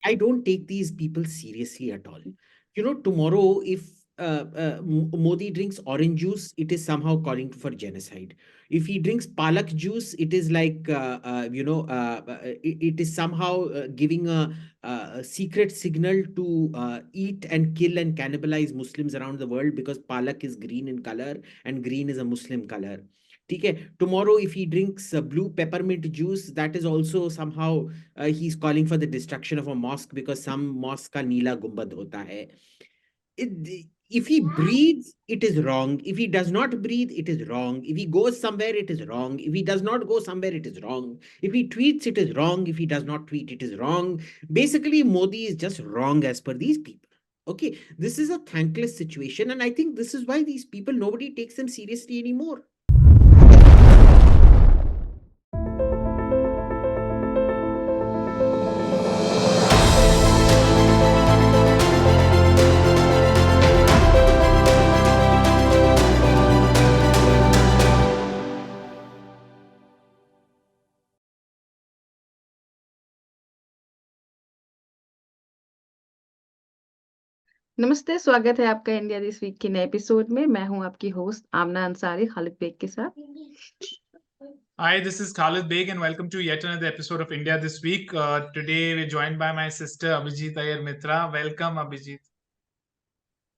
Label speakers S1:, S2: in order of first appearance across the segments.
S1: I don't take these people seriously at all. Tomorrow, if Modi drinks orange juice, it is somehow calling for genocide. If he drinks palak juice, it is like, it is somehow giving a secret signal to eat and kill and cannibalize Muslims around the world because palak is green in color and green is a Muslim color. Okay. Tomorrow, if he drinks blue peppermint juice, that is also somehow he's calling for the destruction of a mosque because some mosque ka neela gumbad hota hai. If he breathes, it is wrong. If he does not breathe, it is wrong. If he goes somewhere, it is wrong. If he does not go somewhere, it is wrong. If he tweets, it is wrong. If he does not tweet, it is wrong. Basically, Modi is just wrong as per these people. Okay, this is a thankless situation, and I think this is why these people, nobody takes them seriously anymore.
S2: नमस्ते, स्वागत है आपका India this week के नए episode में। मैं हूं आपकी होस्ट आमना अंसारी खालिद बेग के साथ।
S3: Hi, this is Khalid Beg and welcome to yet another episode of India This Week. Today we're joined by my sister Abhijit Iyer Mitra. Welcome, Abhijit.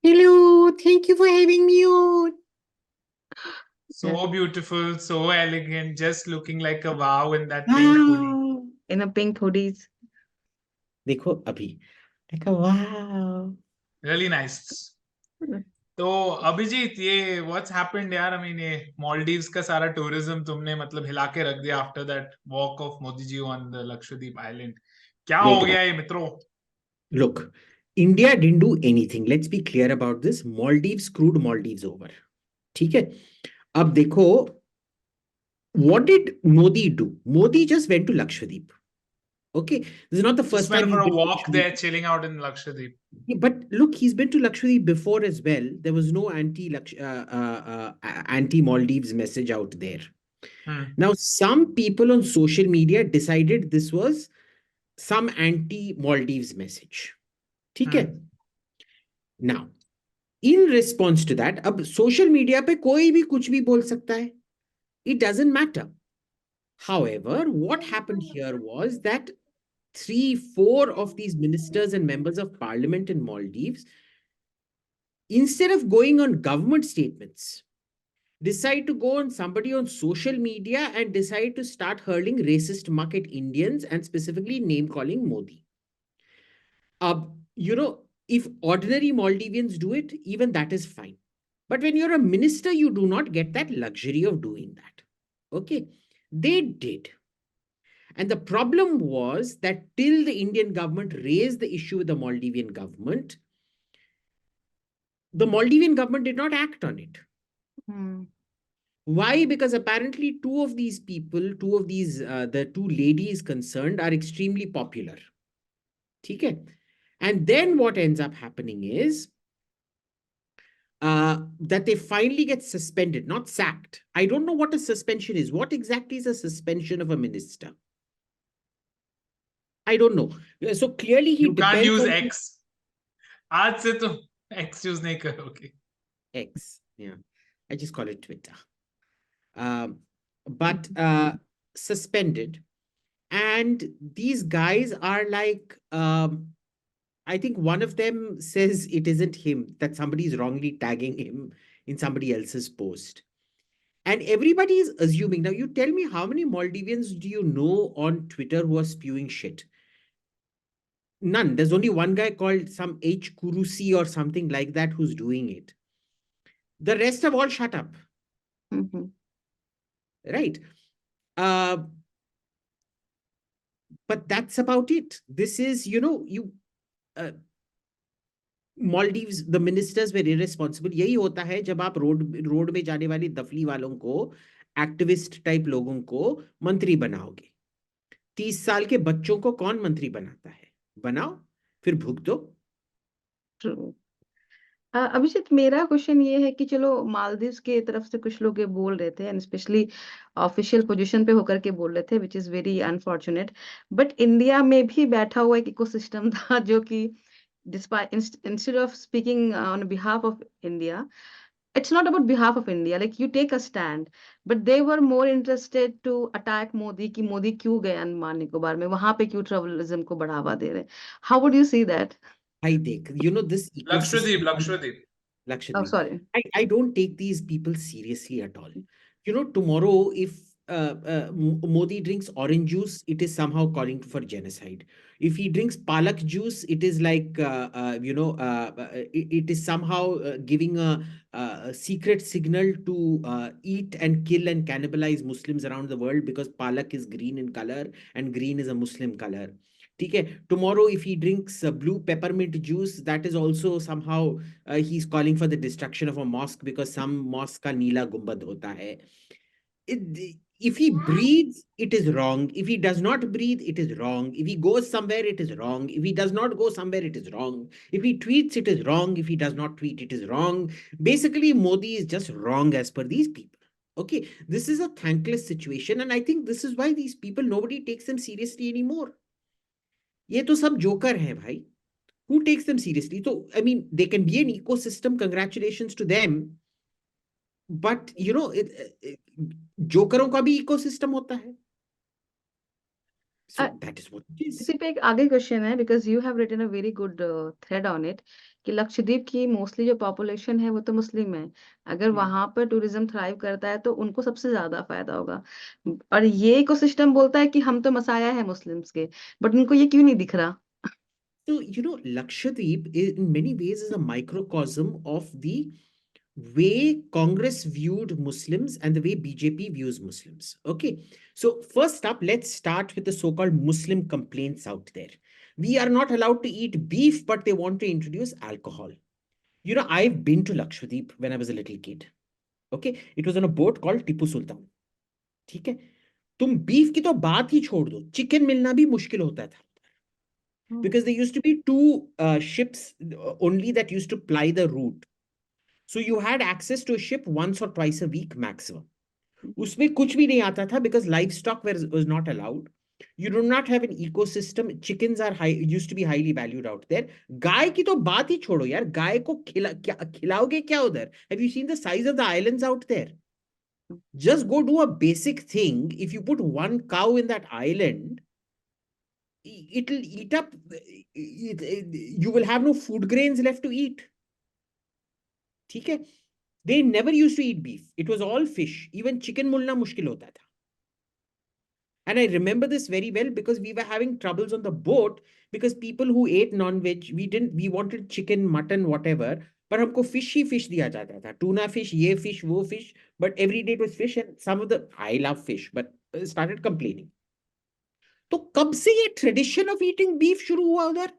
S1: Hello, thank you for having me on.
S3: So beautiful, so elegant, just looking like a wow in that pink hoodie.
S1: Wow.
S2: In a pink hoodies.
S1: देखो अभी like a wow.
S3: Really nice. तो अभिजीत, ये what's happened यार? I mean, ये मालदीव्स का सारा tourism तुमने मतलब हिला के रख दिया after that walk of Modi ji on the Lakshadweep island. क्या हो
S1: Wait,
S3: गया ये मित्रों?
S1: look, India didn't do anything. Let's be clear about this. Maldives screwed Maldives over. ठीक है? अब देखो, what did Modi do? Modi just went to Lakshadweep. Okay, this is not the
S3: Just
S1: first
S3: went
S1: time
S3: for
S1: he's
S3: a
S1: been to
S3: walk there,
S1: Lakshadweep.
S3: chilling out in Lakshadweep.
S1: Yeah, but look, he's been to Lakshadweep before as well. There was no anti Maldives message out there. Now, some people on social media decided this was some anti Maldives message. ठीक है? Now, in response to that, अब social media पे कोई भी कुछ भी बोल सकता है. It doesn't matter. However, what happened here was that 3, 4 of these ministers and members of parliament in Maldives, instead of going on government statements, decide to go on somebody on social media and decide to start hurling racist muck at Indians and specifically name calling Modi. If ordinary Maldivians do it, even that is fine. But when you're a minister, you do not get that luxury of doing that. Okay, they did. And the problem was that till the Indian government raised the issue with the Maldivian government did not act on it. Why? Because apparently two of these people, the two ladies concerned are extremely popular. Okay? And then what ends up happening is that they finally get suspended, not sacked. I don't know what a suspension is. What exactly is a suspension of a minister? I don't know. So clearly he
S3: You can't
S1: depends
S3: use
S1: on
S3: X. आज से तुम X use नहीं करोगे.
S1: X. Yeah, I just call it Twitter. But suspended. And these guys are like, I think one of them says it isn't him, that somebody is wrongly tagging him in somebody else's post. And everybody is assuming. Now, you tell me, how many Maldivians do you know on Twitter who are spewing shit? None. There's only one guy called some H. Kurusi or something like that who's doing it. The rest have all shut up. Right? But that's about it. This is, Maldives, the ministers were irresponsible. यही होता है जब आप road में जाने वाली दफली वालों को, एक्टिविस्ट टाइप लोगों को मंत्री बनाओगे. 30 साल के बच्चों को कौन मंत्री बनाता है? बनाओ, फिर भुगतो.
S2: True. अभिजीत, मेरा क्वेश्चन ये है कि चलो मालदीव्स के तरफ से कुछ लोग ये बोल रहे थे, एंड स्पेशली ऑफिशियल पोजीशन पे होकर के बोल रहे थे, which is very unfortunate. But India में भी बैठा हुआ एक इकोसिस्टम था जो कि despite instead of speaking on behalf of India, it's not about behalf of India, like you take a stand, but they were more interested to attack Modi, कि मोदी क्यों गए अंडमान निकोबार में, वहां पे क्यों ट्रबलिज्म को बढ़ावा दे रहे। How would you see that?
S1: I think, this
S3: Lakshadweep,
S1: ecosystem.
S3: Lakshadweep.
S2: Oh,
S1: Lakshadweep.
S2: sorry.
S1: I don't take these people seriously at all. Tomorrow, if Modi drinks orange juice, it is somehow calling for genocide. If he drinks palak juice, it is like, it is somehow giving a secret signal to eat and kill and cannibalize Muslims around the world because palak is green in color and green is a Muslim color. ठीक है, tomorrow if he drinks blue peppermint juice, that is also somehow he's calling for the destruction of a mosque because some mosque का नीला गुंबद होता है. If he breathes, it is wrong. If he does not breathe, it is wrong. If he goes somewhere, it is wrong. If he does not go somewhere, it is wrong. If he tweets, it is wrong. If he does not tweet, it is wrong. Basically, Modi is just wrong as per these people. Okay, this is a thankless situation, and I think this is why these people, nobody takes them seriously anymore. ये तो सब joker हैं भाई. Who takes them seriously? So, I mean, they can be an ecosystem. Congratulations to them. But, जोकरों का भी ecosystem होता है. So, that is what it is.
S2: इसी पे एक आगे क्वेश्चन है, because you have written a very good thread on it, कि लक्षद्वीप की मोस्टली जो पॉपुलेशन है वो तो मुस्लिम है। अगर वहां पर टूरिज्म थ्राइव करता है तो उनको सबसे ज्यादा फायदा होगा, और ये इकोसिस्टम बोलता है कि हम तो मसाया है मुस्लिम्स के, बट उनको ये क्यों नहीं दिख रहा?
S1: So, Lakshadweep in many ways is a microcosm of the way Congress viewed Muslims and the way BJP views Muslims. Okay. So, first up, let's start with the so-called Muslim complaints out there. We are not allowed to eat beef, but they want to introduce alcohol. I've been to Lakshadweep when I was a little kid. Okay. It was on a boat called Tipu Sultan. ठीक है, तुम beef की तो बात ही छोड़ दो, chicken मिलना भी मुश्किल होता था. Because there used to be two ships only that used to ply the route. So you had access to a ship once or twice a week maximum. उसमें कुछ भी नहीं आता था because livestock was not allowed. You do not have an ecosystem. Chickens are used to be highly valued out there. गाय की तो बात ही छोड़ो यार, गाय को खिलाओगे क्या उधर? Have you seen the size of the islands out there? Just go do a basic thing. If you put one cow in that island, it'll eat up, you will have no food grains left to eat. ठीक है, they never used to eat beef. It was all fish. Even chicken mulna mushkil hota tha. And I remember this very well because we were having troubles on the boat because people who ate non-veg, we wanted chicken, mutton, whatever, पर हमको fish ही fish दिया जाता था. Tuna fish, ये fish, वो fish, but every day it was fish, and I love fish, but started complaining. तो कब से ये ट्रेडिशन ऑफ ईटिंग बीफ शुरू हुआ उधर?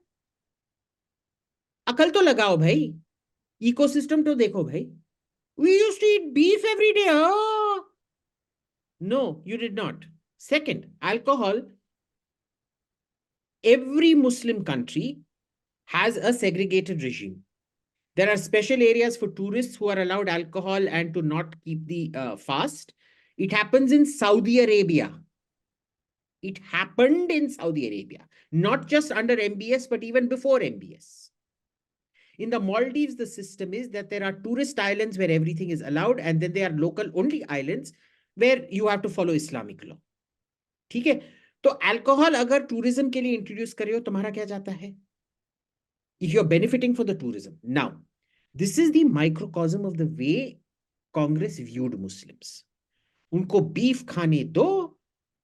S1: अकल तो लगाओ भाई, इकोसिस्टम तो देखो भाई. We used to eat beef every day. Oh. No, you did not. Second, alcohol. Every Muslim country has a segregated regime. There are special areas for tourists who are allowed alcohol and to not keep the fast. It happens in Saudi Arabia. It happened in Saudi Arabia, not just under MBS, but even before MBS. In the Maldives, the system is that there are tourist islands where everything is allowed, and then there are local only islands where you have to follow Islamic law. ठीक है, तो alcohol अगर tourism के लिए introduce करे हो, तुम्हारा क्या जाता है? If you're benefiting for the tourism. Now, this is the microcosm of the way Congress viewed Muslims. उनको बीफ खाने दो,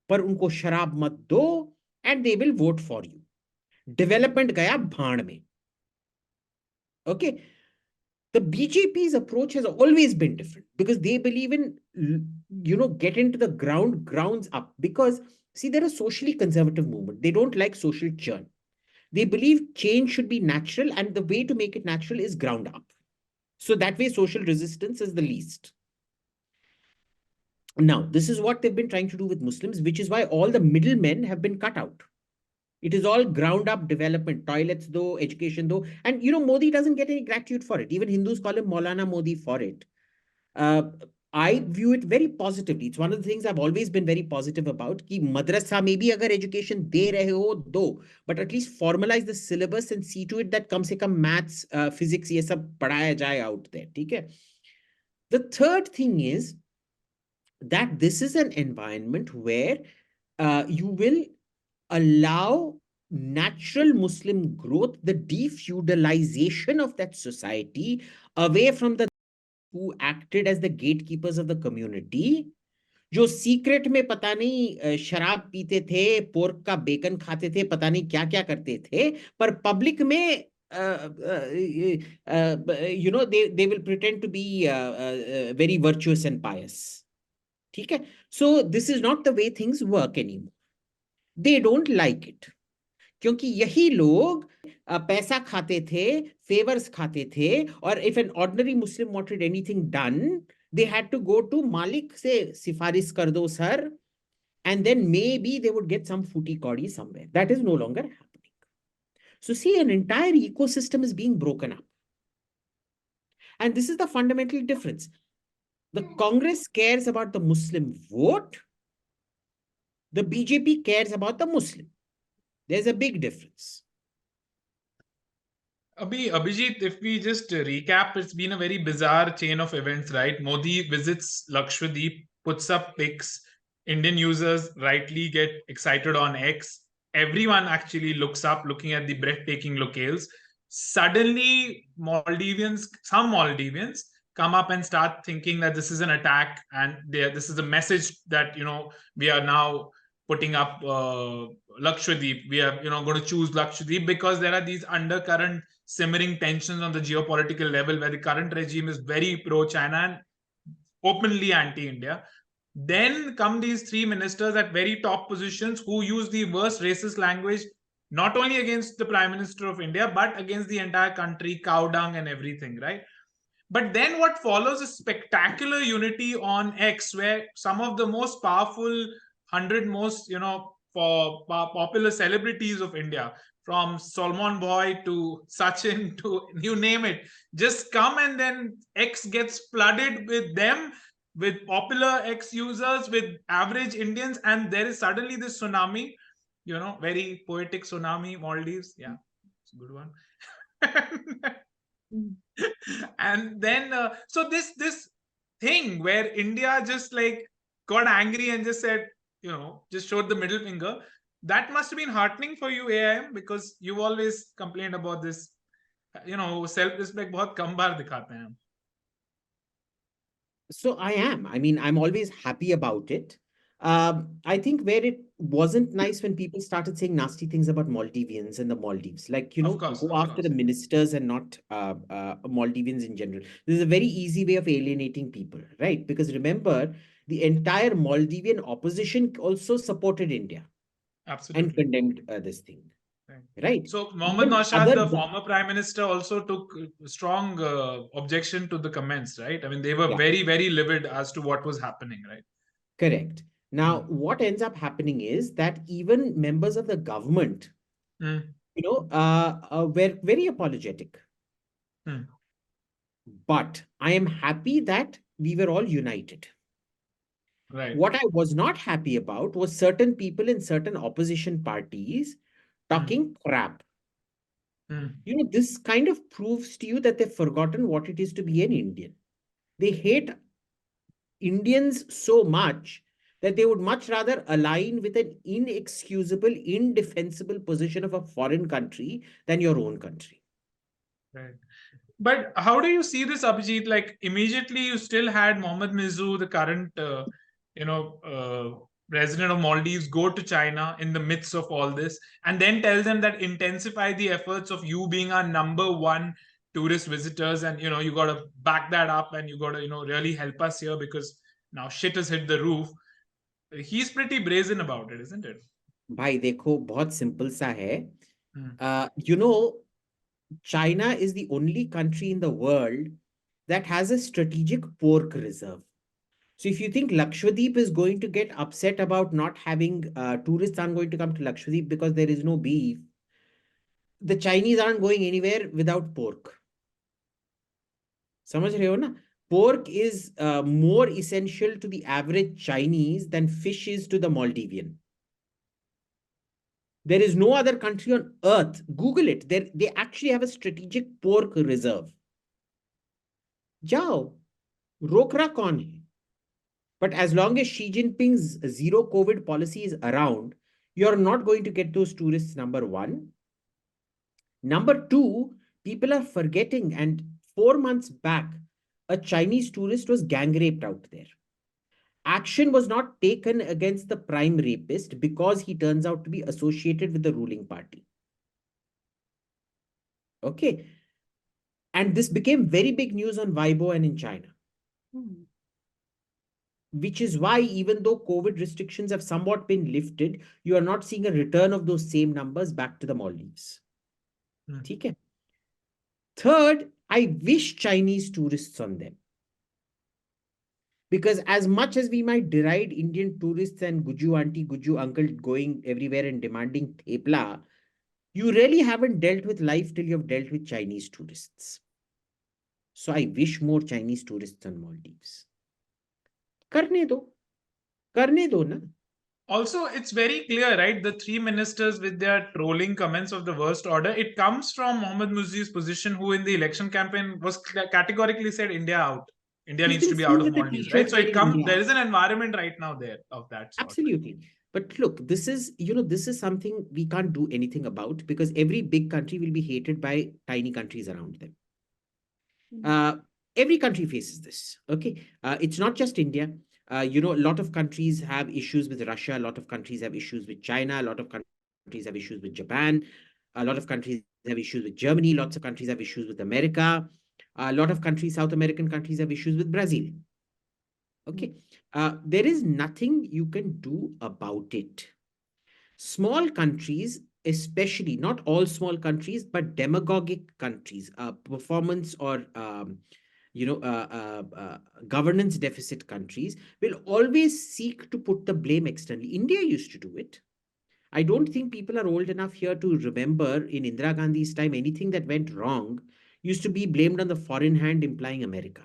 S1: पर उनको शराब मत दो, and they will vote for you. Development गया भाड़ में. Okay. The BJP's approach has always been different because they believe in, get into the grounds up. Because, see, they're a socially conservative movement. They don't like social churn. They believe change should be natural, and the way to make it natural is ground up. So that way, social resistance is the least. Now, this is what they've been trying to do with Muslims, which is why all the middlemen have been cut out. It is all ground up development, toilets though, education though. And Modi doesn't get any gratitude for it. Even Hindus call him Maulana Modi for it. Uh, I view it very positively. It's one of the things I've always been very positive about. कि madrasa में भी अगर education दे रहे हो दो, but at least formalize the syllabus and see to it that कम से कम maths, physics ये सब पढ़ाया जाए out there. ठीक है? The third thing is that this is an environment where you will allow natural Muslim growth, the defeudalization of that society away from the who acted as the gatekeepers of the community, जो secret में पता नहीं शराब पीते थे, pork का bacon खाते थे, पता नहीं क्या क्या करते थे, पर पब्लिक में they will pretend to be very virtuous and pious. ठीक है? So this is not the way things work anymore. They don't like it. क्योंकि यही लोग पैसा खाते थे, फेवर्स खाते थे, और if an ordinary Muslim wanted anything done, they had to go to Malik से सिफारिश कर दो sir, and then maybe they would get some footy cawdy somewhere. That is no longer happening. So see, an entire ecosystem is being broken up. And this is the fundamental difference. The Congress cares about the Muslim vote. The BJP cares about the Muslim. There's a big difference.
S3: Abhijit, if we just recap, it's been a very bizarre chain of events, right? Modi visits Lakshadweep, puts up pics. Indian users rightly get excited on X. Everyone actually looks up, looking at the breathtaking locales. Suddenly, some Maldivians come up and start thinking that this is an attack, and this is a message that we are now putting up Lakshadweep. We are going to choose Lakshadweep because there are these undercurrent simmering tensions on the geopolitical level where the current regime is very pro-China and openly anti-India. Then come these three ministers at very top positions who use the worst racist language, not only against the Prime Minister of India, but against the entire country, cow dung and everything, right? But then what follows is spectacular unity on X, where some of the most powerful 100 most, for popular celebrities of India, from Solomon Boy to Sachin to you name it, just come, and then X gets flooded with them, with popular X users, with average Indians, and there is suddenly this tsunami, very poetic tsunami, Maldives. Yeah, it's a good one. And then so this thing where India just like got angry and just said, just showed the middle finger. That must have been heartening for you, AIM, because you've always complained about this, self-respect बहुत कम बार दिखाते हैं.
S1: So I am. I mean, I'm always happy about it. I think where it wasn't nice when people started saying nasty things about Maldivians and the Maldives, like, go after the ministers and not Maldivians in general. This is a very easy way of alienating people, right? Because remember, the entire Maldivian opposition also supported India.
S3: Absolutely.
S1: And condemned this thing. Right.
S3: So Mohammad Nawaz, the former prime minister, also took strong objection to the comments, right? I mean, they were very, very livid as to what was happening, right?
S1: Correct. Now, what ends up happening is that even members of the government, were very apologetic. But I am happy that we were all united.
S3: Right.
S1: What I was not happy about was certain people in certain opposition parties talking crap. This kind of proves to you that they've forgotten what it is to be an Indian. They hate Indians so much that they would much rather align with an inexcusable, indefensible position of a foreign country than your own country.
S3: Right. But how do you see this, Abhijit? Like, immediately you still had Mohammad Mizu, the current, president of Maldives, go to China in the midst of all this, and then tell them that intensify the efforts of you being our number one tourist visitors, and you got to back that up, and you got to really help us here because now shit has hit the roof. He's pretty brazen about it, isn't it?
S1: भाई देखो बहुत simple सा है. China is the only country in the world that has a strategic pork reserve. So if you think Lakshadweep is going to get upset about not having tourists aren't going to come to Lakshadweep because there is no beef, the Chinese aren't going anywhere without pork. समझ रहे हो ना? Pork is more essential to the average Chinese than fish is to the Maldivian. There is no other country on earth. Google it. They actually have a strategic pork reserve. जाओ, रोक रहा कौन है? But as long as Xi Jinping's zero COVID policy is around, you're not going to get those tourists, number one. Number two, people are forgetting, and 4 months back, a Chinese tourist was gang raped out there. Action was not taken against the prime rapist because he turns out to be associated with the ruling party. Okay. And this became very big news on Weibo and in China. Which is why, even though COVID restrictions have somewhat been lifted, you are not seeing a return of those same numbers back to the Maldives. Okay. Third, I wish Chinese tourists on them. Because as much as we might deride Indian tourists and Guju auntie, Guju uncle going everywhere and demanding thepla, you really haven't dealt with life till you've dealt with Chinese tourists. So I wish more Chinese tourists on Maldives. Karne do na.
S3: Also, it's very clear, right? The three ministers with their trolling comments of the worst order, it comes from Mohammad Muzi's position, who in the election campaign was categorically said India out. India
S1: He's
S3: needs to
S1: been
S3: be
S1: seen
S3: out of
S1: with the
S3: Maldives, right?
S1: t-shirt
S3: So it
S1: wearing
S3: comes,
S1: India
S3: there
S1: out.
S3: is an environment right now there of that sort.
S1: Absolutely. But look, this is, this is something we can't do anything about because every big country will be hated by tiny countries around them. Every country faces this. Okay. It's not just India. A lot of countries have issues with Russia. A lot of countries have issues with China. A lot of countries have issues with Japan. A lot of countries have issues with Germany. Lots of countries have issues with America. A lot of countries, South American countries, have issues with Brazil. Okay. There is nothing you can do about it. Small countries, especially not all small countries, but demagogic countries, performance or governance deficit countries will always seek to put the blame externally. India used to do it. I don't think people are old enough here to remember in Indira Gandhi's time anything that went wrong used to be blamed on the foreign hand, implying America.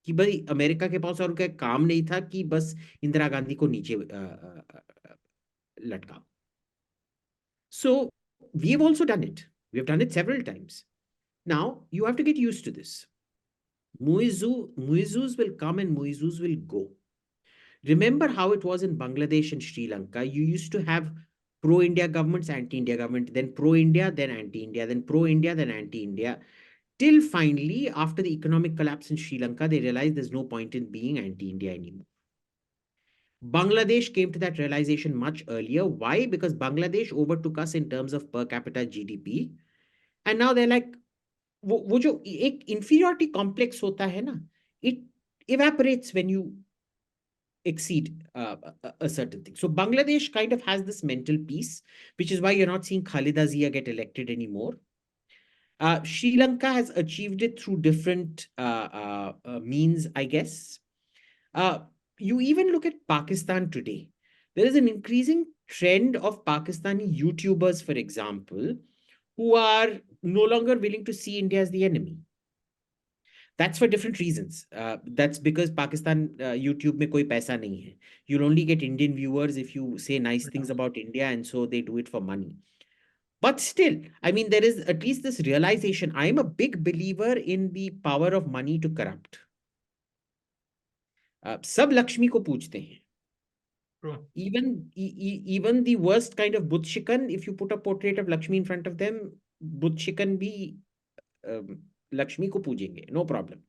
S1: कि भाई America के पास और क्या काम नहीं था कि बस इंदिरा गांधी को नीचे लटकाओ. So we have also done it. We have done it several times. Now you have to get used to this. Muizus will come and Muizus will go. Remember how it was in Bangladesh and Sri Lanka. You used to have pro-India governments, anti-India government, then pro-India, then anti-India, then pro-India, then anti-India. Till finally, after the economic collapse in Sri Lanka, they realized there's no point in being anti-India anymore. Bangladesh came to that realization much earlier. Why? Because Bangladesh overtook us in terms of per capita GDP. And now they're like, वो जो एक inferiority complex होता है ना, it evaporates when you exceed a certain thing. So Bangladesh kind of has this mental peace, which is why you're not seeing Khalid get elected anymore. Sri Lanka has achieved it through different means, I guess. You even look at Pakistan today. There is an increasing trend of Pakistani YouTubers, for example, who are no longer willing to see India as the enemy. That's for different reasons. That's because Pakistan YouTube में कोई पैसा नहीं है. You'll only get Indian viewers if you say nice things about India, and so they do it for money. But still, I mean, there is at least this realization. I am a big believer in the power of money to corrupt. सब लक्ष्मी को पूजते हैं. Even the worst kind of Buddhikan, if you put a portrait of Lakshmi in front of them, Buddhikan bhi Lakshmi ko pujenge, no problem.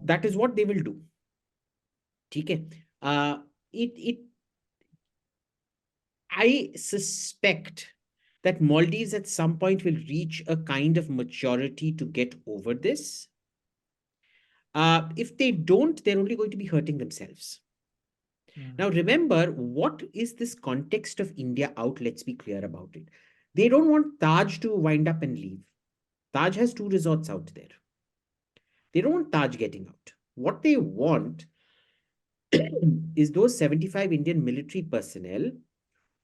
S1: That is what they will do. Okay. I suspect that Maldives at some point will reach a kind of maturity to get over this. If they don't, they're only going to be hurting themselves. Now, remember, what is this context of India out? Let's be clear about it. They don't want Taj to wind up and leave. Taj has 2 resorts out there. They don't want Taj getting out. What they want is those 75 Indian military personnel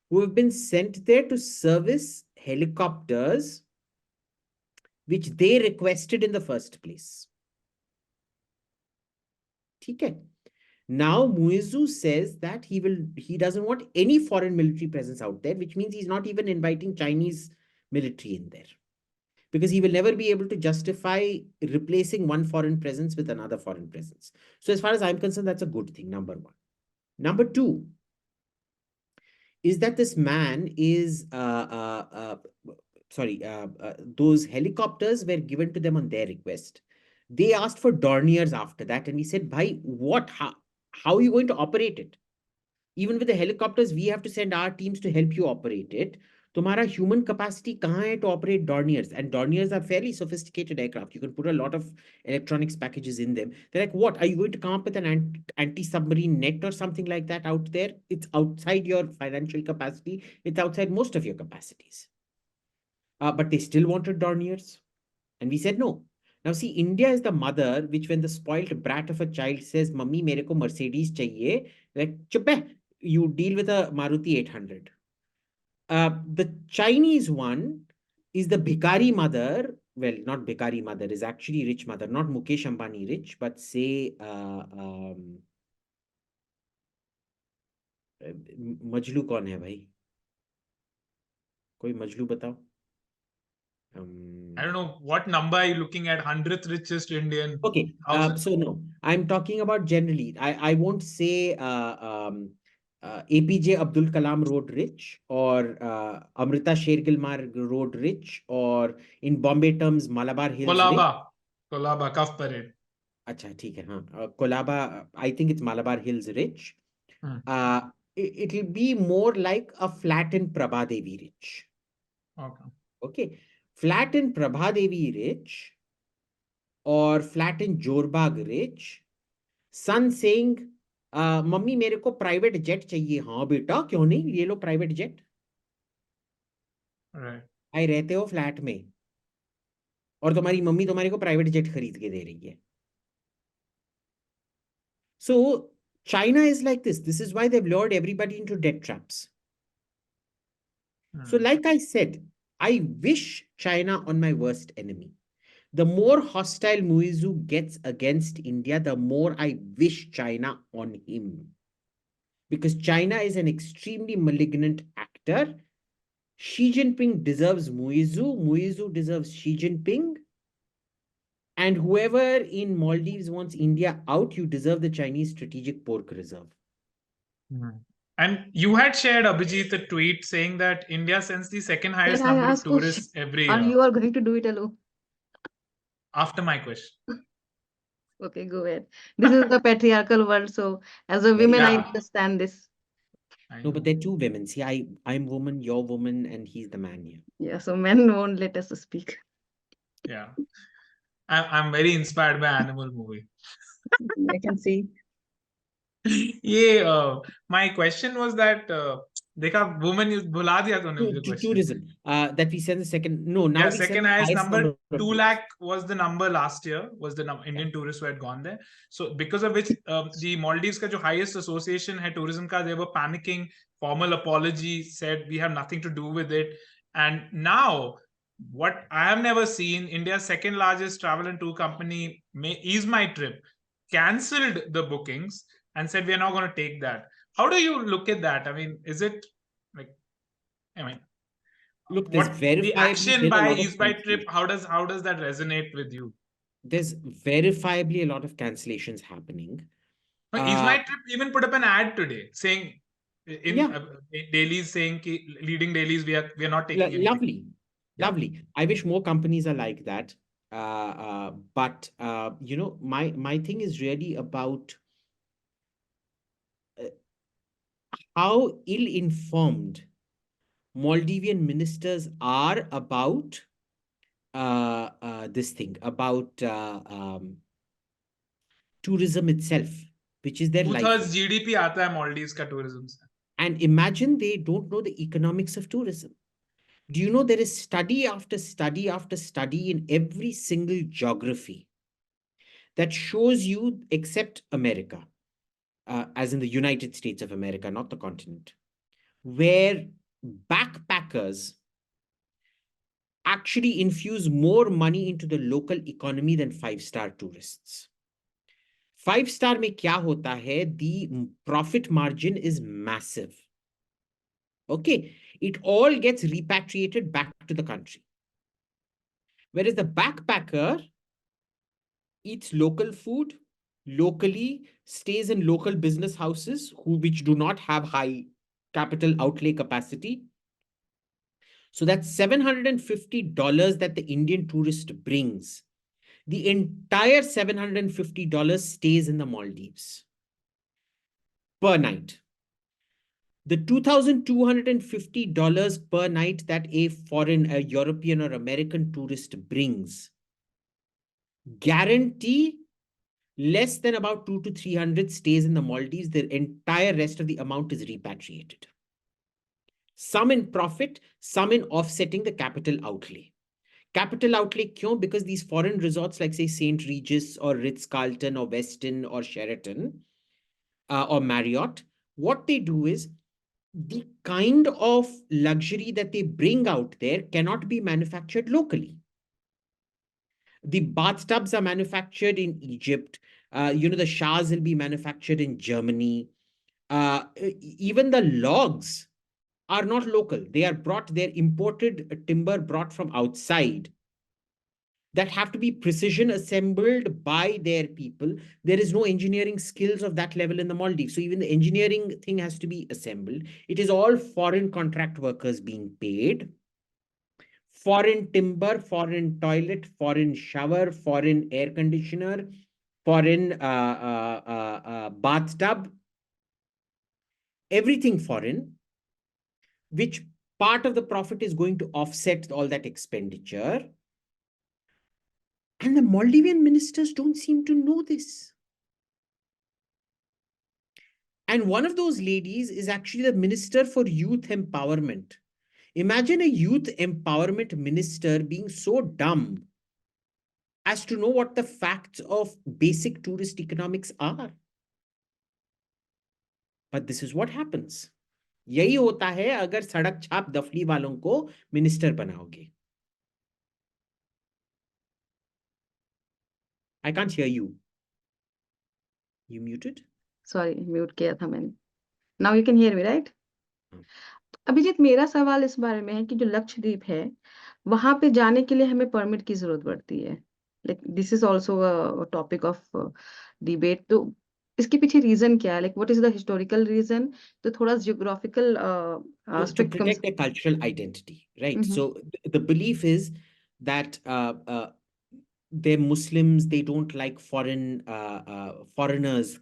S1: who have been sent there to service helicopters which they requested in the first place. Okay. Now Muizu says that he doesn't want any foreign military presence out there, which means he's not even inviting Chinese military in there, because he will never be able to justify replacing one foreign presence with another foreign presence. So as far as I'm concerned, that's a good thing, number one. Number two is that this man is, those helicopters were given to them on their request. They asked for Dorniers after that, and we said, bhai, what, how are you going to operate it? Even with the helicopters, we have to send our teams to help you operate it. तुम्हारा human capacity कहाँ है to operate Dorniers? And Dorniers are fairly sophisticated aircraft. You can put a lot of electronics packages in them. They're like, what? Are you going to come up with an anti-submarine net or something like that out there? It's outside your financial capacity. It's outside most of your capacities. But they still wanted Dorniers. And we said no. Now see, India is the mother which, when the spoiled brat of a child says, Mummy, mere ko Mercedes chahiye, like, chup hai, you deal with a Maruti 800. The Chinese one is the Bhikari mother. Well, not Bhikari mother, is actually rich mother, not Mukesh Ambani rich, but say मजलू कौन है भाई? कोई मजलू बताओ.
S3: I don't know what number are you looking at. 100th richest Indian.
S1: Okay, so no, I'm talking about generally. I won't say APJ Abdul Kalam Road rich, or Amrita Shergilmar Road rich, or in Bombay terms Malabar Hills rich.
S3: Kolaba, Kaf Parade.
S1: अच्छा ठीक है, हाँ, Kolaba, I think it's Malabar Hills rich. It'll be more like a flat in Prabhadevi rich. Okay, flat in Prabhadevi rich or flat in Jorbag rich, son saying, mummy मेरे को private jet चाहिए. हाँ बेटा, क्यों नहीं, ये लो private jet. भाई रहते हो फ्लैट में और तुम्हारी मम्मी तुम्हारे को प्राइवेट जेट खरीद के दे रही है. So China is like this. This is why they've lured everybody into debt traps. So like I said, I wish China on my worst enemy. The more hostile Muizu gets against India, the more I wish China on him. Because China is an extremely malignant actor. Xi Jinping deserves Muizu. Muizu deserves Xi Jinping. And whoever in Maldives wants India out, you deserve the Chinese strategic pork reserve.
S3: And you had shared, Abhijit, a tweet saying that India sends the second highest number of tourists every year.
S2: Or you are going to do it alone?
S3: After my question.
S2: Okay, go ahead. This is the patriarchal world, so as a woman, I understand this.
S1: No, but they're two women. See, I'm woman, you're woman, and he's the man here.
S2: Yeah, so men won't let us speak.
S3: Yeah. I'm very inspired by Animal movie.
S2: I can see.
S3: Yeah, my question was that देखा woman भुला दिया तूने मुझे question.
S1: Tourism. That we send the second. No, now
S3: yeah,
S1: we
S3: second
S1: send
S3: highest number. 2
S1: lakh
S3: lakh was the number last year. Was the Indian tourists who had gone there. So because of which the Maldives का जो highest association है tourism का, they were panicking. Formal apology said we have nothing to do with it. And now what I have never seen, India's second largest travel and tour company, Is My Trip, cancelled the bookings and said we are not going to take that. How do you look at that? I mean, is it like, I mean,
S1: look, there's
S3: the action by Is My Trip, how does that resonate with you?
S1: There's verifiably a lot of cancellations happening.
S3: Is My Trip even put up an ad today saying in dailies saying leading dailies we are not taking anything.
S1: Lovely. I wish more companies are like that. But you know, my thing is really about how ill-informed Maldivian ministers are about this thing, about tourism itself, which is their life.
S3: 2/3 GDP आता है Maldives का tourism से.
S1: And imagine they don't know the economics of tourism. Do you know there is study after study after study in every single geography that shows you, except America, as in the United States of America, not the continent, where backpackers actually infuse more money into the local economy than five-star tourists. Five-star में क्या होता है? The profit margin is massive. Okay, it all gets repatriated back to the country. Whereas the backpacker eats local food, locally stays in local business houses which do not have high capital outlay capacity. So that's $750 that the Indian tourist brings. The entire $750 stays in the Maldives per night. The $2,250 per night that a European or American tourist brings guarantee less than about 200 to 300 stays in the Maldives. The entire rest of the amount is repatriated. Some in profit, some in offsetting the capital outlay. Capital outlay kyun? Because these foreign resorts like say St. Regis or Ritz-Carlton or Westin or Sheraton or Marriott, what they do is the kind of luxury that they bring out there cannot be manufactured locally. The bathtubs are manufactured in Egypt. The showers will be manufactured in Germany. Even the logs are not local. They are brought, they're imported timber brought from outside that have to be precision assembled by their people. There is no engineering skills of that level in the Maldives. So even the engineering thing has to be assembled. It is all foreign contract workers being paid. Foreign timber, foreign toilet, foreign shower, foreign air conditioner, foreign bathtub, everything foreign, which part of the profit is going to offset all that expenditure. And the Maldivian ministers don't seem to know this. And one of those ladies is actually the Minister for Youth Empowerment. Imagine a youth empowerment minister being so dumb as to know what the facts of basic tourist economics are. But this is what happens. यही होता है अगर सड़क छाप दफली वालों को minister बनाओगे. I can't hear you. You muted?
S2: Sorry, mute किया था मैंने. Now you can hear me, right? Abhijit, मेरा सवाल इस बारे में है कि जो लक्षद्वीप है वहां पे जाने के लिए हमें परमिट की जरूरत पड़ती है. Like this is also a topic of debate. तो इसके पीछे रीजन क्या है? Like what is the historical reason? तो थोड़ा geographical
S1: To
S2: aspect
S1: protect their cultural identity, right? So the belief is that they're Muslims, they don't like foreigners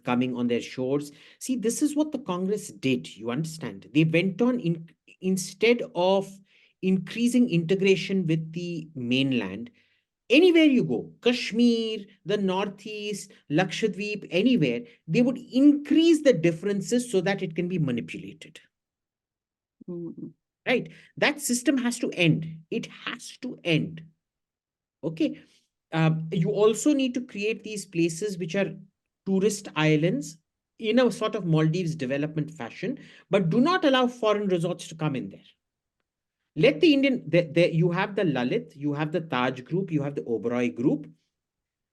S1: coming on their shores. See, this is what the Congress did, you understand? They went on, instead of increasing integration with the mainland, anywhere you go, Kashmir, the Northeast, Lakshadweep, anywhere, they would increase the differences so that it can be manipulated. Right? That system has to end. It has to end. Okay. You also need to create these places which are tourist islands in a sort of Maldives development fashion, but do not allow foreign resorts to come in there. Let the Indian, you have the Lalit, you have the Taj group, you have the Oberoi group.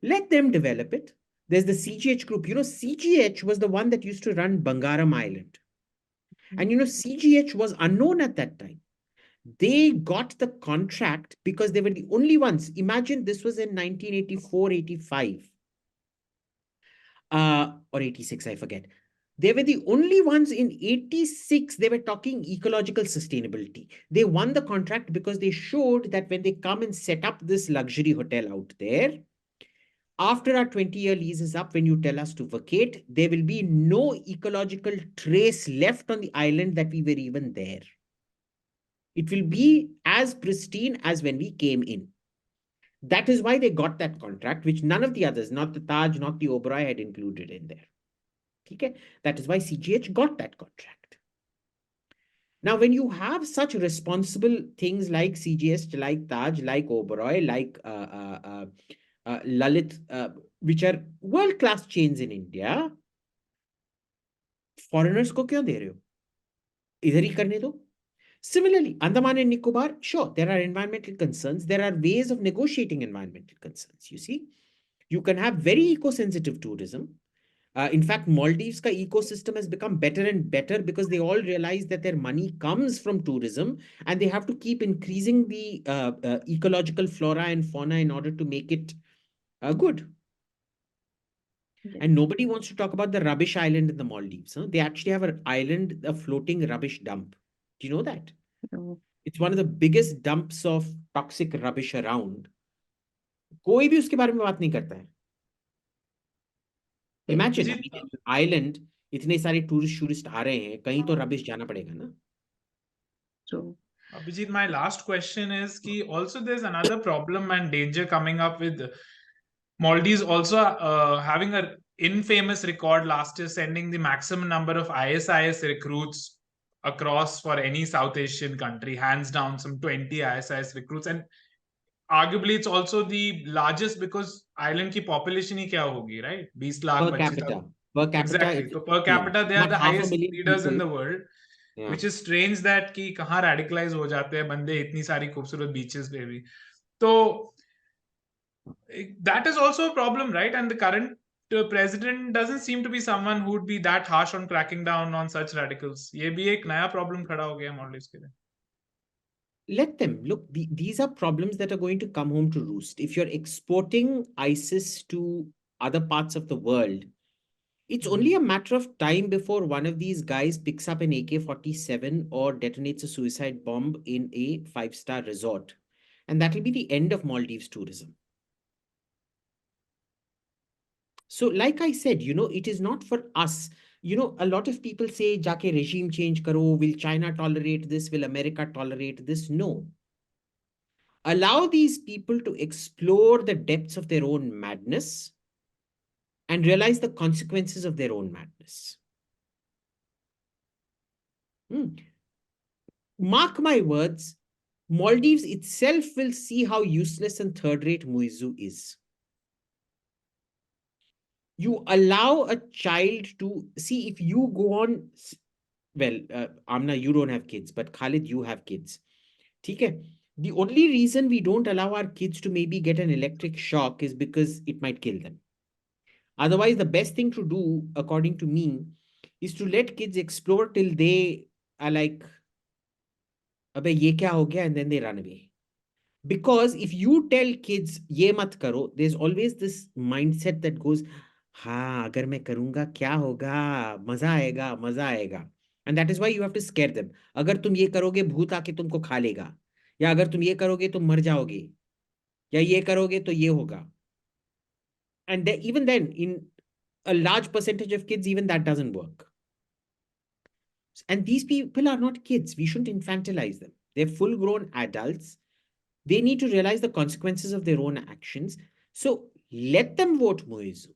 S1: Let them develop it. There's the CGH group. CGH was the one that used to run Bangaram Island. And CGH was unknown at that time. They got the contract because they were the only ones. Imagine this was in 1984, 85. Or 86, I forget. They were the only ones in 86, they were talking ecological sustainability. They won the contract because they showed that when they come and set up this luxury hotel out there, after our 20-year lease is up, when you tell us to vacate, there will be no ecological trace left on the island that we were even there. It will be as pristine as when we came in. That is why they got that contract, which none of the others, not the Taj, not the Oberoi, had included in there. Okay? That is why CGH got that contract. Now, when you have such responsible things like CGH, like Taj, like Oberoi, like Lalit, which are world-class chains in India, foreigners को क्यों दे रहे हो? इधर ही करने दो. Similarly, Andaman and Nicobar, sure, there are environmental concerns. There are ways of negotiating environmental concerns. You see, you can have very eco-sensitive tourism. In fact, Maldives' ka ecosystem has become better and better because they all realize that their money comes from tourism, and they have to keep increasing the ecological flora and fauna in order to make it good.
S2: Yes.
S1: And nobody wants to talk about the rubbish island in the Maldives. Huh? They actually have an island, a floating rubbish dump. Do you know that?
S2: No.
S1: It's one of the biggest dumps of toxic rubbish around. कोई भी उसके बारे में बात नहीं करता है. Imagine, I
S3: Abhijit,
S1: mean, island, इतने सारे टूरिस्ट आ रहे हैं, कहीं तो रबिश जाना पड़ेगा ना.
S2: True.
S3: Abhijit, my last question is ki also there's another problem and danger coming up with Maldives also having a infamous record last year, sending the maximum number of ISIS recruits across for any South Asian country, hands down some 20 ISIS recruits, and arguably it's also the largest because island की population ही क्या होगी, right? 20 lakh
S1: Per
S3: 25
S1: capita.
S3: lakh.
S1: Per capita,
S3: Exactly.
S1: it's,
S3: So per
S1: yeah,
S3: capita they are
S1: not
S3: the
S1: half a
S3: highest
S1: million
S3: leaders in
S1: people.
S3: the world,
S1: Yeah.
S3: which is strange that कि कहाँ radicalize हो जाते हैं बंदे इतनी सारी खूबसूरत beaches पे भी. तो that is also a problem, right? And the current president doesn't seem to be someone who would be that harsh on cracking down on such radicals. ये भी एक नया problem खड़ा हो गया Maldives के लिए.
S1: Let them look. These are problems that are going to come home to roost. If you're exporting ISIS to other parts of the world, it's only a matter of time before one of these guys picks up an AK-47 or detonates a suicide bomb in a five-star resort. And that will be the end of Maldives tourism. So, like I said, it is not for us. A lot of people say, Jaake regime change karo, will China tolerate this? Will America tolerate this? No. Allow these people to explore the depths of their own madness and realize the consequences of their own madness. Mark my words, Maldives itself will see how useless and third-rate Muizu is. You allow a child to see, if you go on, well, Amna, you don't have kids, but Khalid, you have kids. Okay? The only reason we don't allow our kids to maybe get an electric shock is because it might kill them. Otherwise, the best thing to do, according to me, is to let kids explore till they are like, Abe, ye kya ho gaya? And then they run away. Because if you tell kids, ye mat karo, there's always this mindset that goes, हाँ अगर मैं करूंगा क्या होगा, मजा आएगा, मजा आएगा. And that is why you have to scare them. अगर तुम ये करोगे भूत आके तुमको खा लेगा, या अगर तुम ये करोगे तुम मर जाओगे, या ये करोगे तो ये होगा. And even then, in a large percentage of kids, even that doesn't work. And these people are not kids. We shouldn't infantilize them. They're full grown adults. They need to realize the consequences of their own actions. So let them vote Muizu.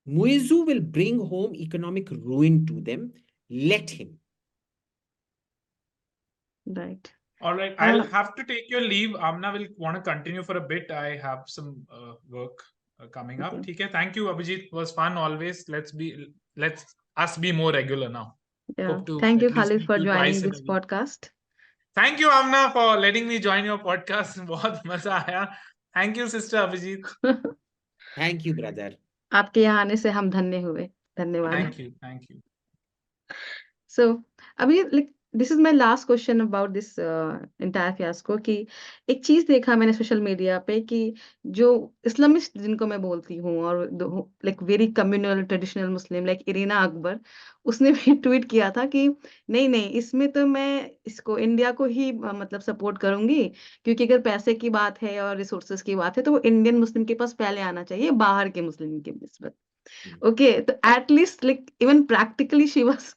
S1: Muizu will bring home economic ruin to them. Let him.
S2: Right.
S3: All right, I'll have to take your leave. Amna will want to continue for a bit. I have some work coming up.
S2: Okay.
S3: Okay. Thank you, Abhijit. It was fun always. Let's us be more regular now.
S2: Yeah.
S3: Hope to
S2: Thank you,
S3: at least
S2: Khalid,
S3: meet
S2: for
S3: you
S2: joining
S3: twice in a
S2: this
S3: week.
S2: podcast.
S3: Thank you, Amna, for letting me join your podcast. बहुत मजा आया. Thank you, sister Abhijit.
S1: Thank you, brother.
S2: आपके यहाँ आने से हम धन्य हुए. धन्यवाद.
S3: Thank you. Thank you.
S2: So, अभी like this is my last question about this entire fiasco कि एक चीज देखा मैंने सोशल मीडिया पे कि जो इस्लामिस्ट जिनको मैं बोलती हूँ और लाइक वेरी कम्युनल ट्रेडिशनल मुस्लिम लाइक इरीना अकबर, उसने भी ट्वीट किया था कि नहीं नहीं इसमें तो मैं इसको इंडिया को ही मतलब सपोर्ट करूंगी, क्योंकि अगर पैसे की बात है और रिसोर्सेज की बात है तो वो इंडियन मुस्लिम के पास पहले आना चाहिए बाहर के मुस्लिम के निस्बत. ओके, तो at least like even practically she was,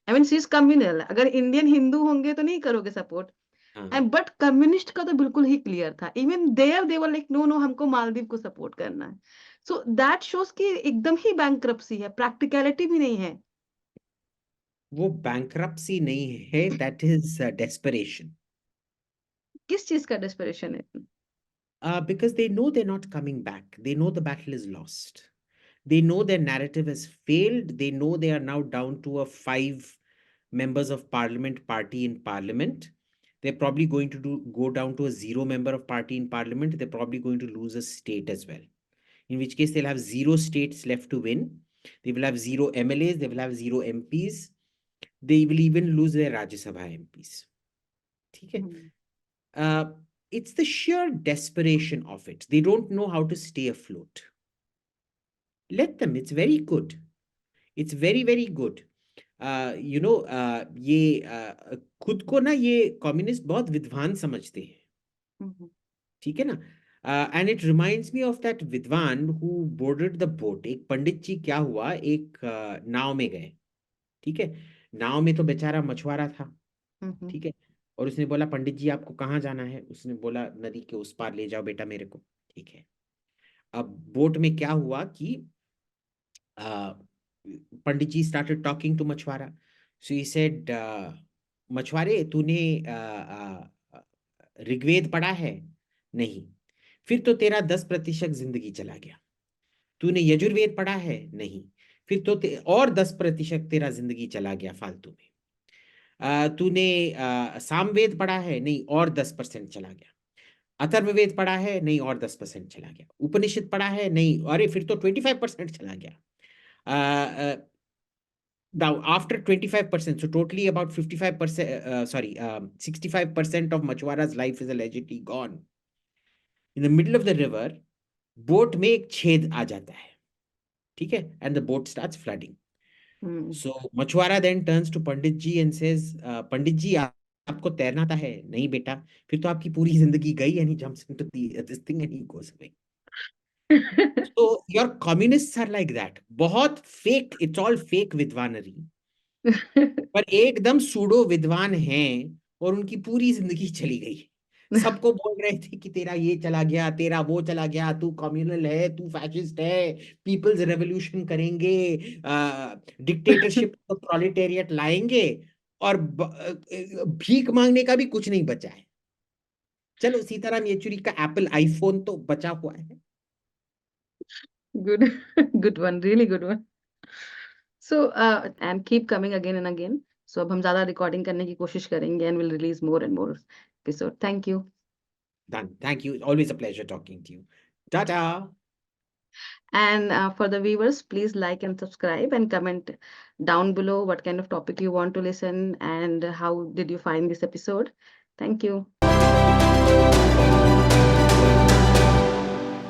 S2: I mean she is communal. अगर इंडियन हिंदू होंगे तो नहीं करोगे सपोर्ट, एंड बट कम्युनिस्ट का तो बिल्कुल ही क्लियर था. Even there they were like no no हमको मालदीव को सपोर्ट करना है. सो दैट शोज कि एकदम ही बैंकरप्सी है, प्रैक्टिकलिटी भी नहीं है.
S1: वो बैंकरप्सी नहीं है, दैट इज डेस्परेशन.
S2: किस चीज का डेस्परेशन है?
S1: Because they know they're not coming back. They know the battle is lost. They know their narrative has failed. They know they are now down to a 5 members of parliament party in parliament. They're probably going to go down to a 0 member of party in parliament. They're probably going to lose a state as well, in which case they'll have 0 states left to win. They will have 0 MLAs. They will have 0 MPs. They will even lose their Rajya Sabha MPs. Okay. It's the sheer desperation of it. They don't know how to stay afloat. Let them. It's very good. It's very, very good. ये खुद को ना ये communist बहुत विद्वान समझते हैं, ठीक है ना. And it reminds me of that विद्वान हु बोर्डेड द बोट. एक पंडित जी क्या हुआ, एक नाव में गए, ठीक है. नाव में तो बेचारा मछुआरा था, ठीक है. और उसने बोला, पंडित जी आपको कहाँ जाना है? उसने बोला, नदी के उस पार ले जाओ बेटा मेरे को, ठीक है. अब बोट में क्या हुआ कि पंडित जी स्टार्टेड टॉकिंग टू मछुआरा. सो ही सेड, मछुआरे तूने ऋग्वेद पढ़ा है? नहीं. फिर तो तेरा 10% जिंदगी चला गया. तूने यजुर्वेद पढ़ा है? नहीं. फिर तो और 10% तेरा जिंदगी चला गया फालतू में. तूने सामवेद पढ़ा है? नहीं, और 10% चला गया. अथर्ववेद पढ़ा है? नहीं, और 10% चला गया. उपनिषद पढ़ा है? नहीं, अरे फिर तो 25% चला गया. Now, after 25%, so totally about 55%, 65% of Machwara's life is allegedly gone. In the middle of the river, boat में एक छेद आ जाता है, ठीक है, and the boat starts flooding. So Machwara then turns to Pandit ji and says, Pandit ji, आपको तैरना आता है? नहीं बेटा. फिर तो आपकी पूरी जिंदगी गई. And he jumps into this thing and he goes away. So your communists are like that. बहुत fake, it's all fake विद्वानरी. पर एकदम सूडो विद्वान हैं और उनकी पूरी जिंदगी चली गई. सबको बोल रहे थे कि तेरा ये चला गया, तेरा वो चला गया, तू कम्युनल है, तू फैशिस्ट है, पीपल्स रेवोल्यूशन करेंगे, डिक्टेटरशिप तो प्रोलेटेरिएट लाएंगे, और भीख मांगने का भी कुछ नहीं बचा है. चलो सीताराम येचुरी का एप्पल आईफोन तो बचा हुआ है.
S2: Good, good one, really good one. So, and keep coming again and again. So, अब हम ज़्यादा recording करने की कोशिश करेंगे and we'll release more and more episode. Thank you.
S1: Done. Thank you. Always a pleasure talking to you. Ta-ta.
S2: And for the viewers, please like and subscribe and comment down below what kind of topic you want to listen and how did you find this episode. Thank you.